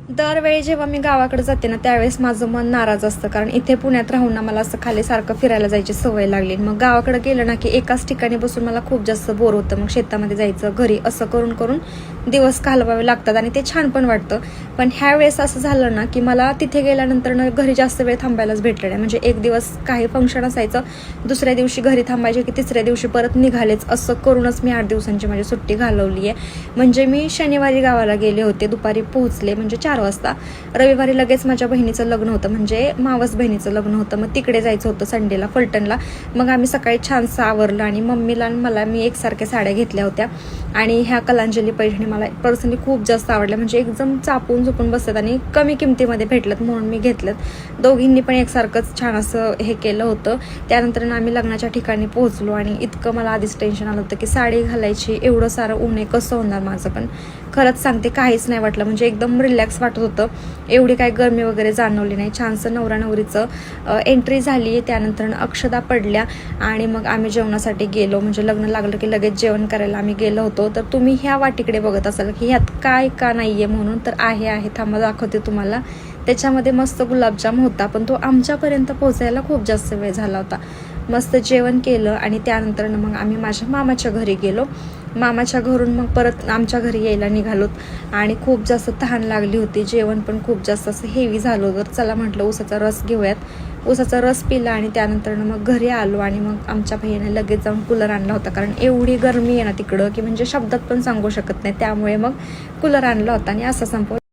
दरवेळी जेव्हा मी गावाकडे जाते ना त्यावेळेस माझं मन नाराज असतं, कारण इथे पुण्यात राहून ना मला असं खाली सारखं फिरायला जायची सवय लागली. मग गावाकडे गेलं ना की एकाच ठिकाणी बसून मला खूप जास्त बोर होतं. मग शेतामध्ये जायचं, घरी, असं करून करून दिवस घालवावे लागतात आणि ते छान पण वाटतं. पण ह्या वेळेस असं झालं ना की मला तिथे गेल्यानंतर ना घरी जास्त वेळ थांबायलाच भेटलं नाही. म्हणजे एक दिवस काही फंक्शन असायचं, दुसऱ्या दिवशी घरी थांबायचे की तिसऱ्या दिवशी परत निघालेच, असं करूनच मी 8 दिवसांची माझी सुट्टी घालवली आहे. म्हणजे मी शनिवारी गावाला गेले होते, दुपारी पोहोचले म्हणजे 4 वाजता. रविवारी लगेच माझ्या बहिणीचं लग्न होतं, म्हणजे मावस बहिणीचं लग्न होतं. मग तिकडे जायचं होतं संडेला फलटणला. मग आम्ही सकाळी छानसं आवरलं आणि मम्मीला आणि मला मी एकसारख्या साड्या घेतल्या होत्या. आणि ह्या कलांजली पैठणी मला पर्सनली खूप जास्त आवडल्या, म्हणजे एकदम चापून झुपून बसतात आणि कमी किमतीमध्ये भेटलं म्हणून मी घेतलं. दोघींनी पण एकसारखंच छान असं हे केलं होतं. त्यानंतर आम्ही लग्नाच्या ठिकाणी पोहोचलो आणि इतकं मला आधीच टेन्शन आलं होतं की साडी घालायची, एवढं सारं ऊन आहे, कसं होणार माझं. पण खरंच सांगते काहीच नाही वाटलं, म्हणजे एकदम रिलॅक्स वाटत होतं. एवढी काही गरमी वगैरे जाणवली नाही. छानसं नवरा नवरीचं एंट्री झाली, त्यानंतर अक्षदा पडल्या आणि मग आम्ही जेवणासाठी गेलो. म्हणजे लग्न लागलं की लगेच जेवण करायला आम्ही गेलो होतो. तर तुम्ही ह्या वाटीकडे बघत असाल की ह्यात काय का नाही आहे म्हणून, तर आहे थांबा दाखवते तुम्हाला. त्याच्यामध्ये मस्त गुलाबजाम होता, पण तो आमच्यापर्यंत पोहोचायला खूप जास्त वेळ झाला होता. मस्त जेवण केलं आणि त्यानंतर मग आम्ही माझ्या मामाच्या घरी गेलो. मामाच्या घरून मग परत आमच्या घरी यायला निघालोत आणि खूप जास्त तहान लागली होती. जेवण पण खूप जास्त असं हेवी झालं होतं. चला म्हटलं ऊसाचा रस घेऊयात. ऊसाचा रस पिला आणि त्यानंतर मग घरी आलो आणि मग आमच्या भैयाने लगेच जाऊन कूलर आणला होता, कारण एवढी गरमी आहे ना तिकडं की म्हणजे शब्दात पण सांगू शकत नाही. त्यामुळे मग कूलर आणला होता आणि असं संपवलं.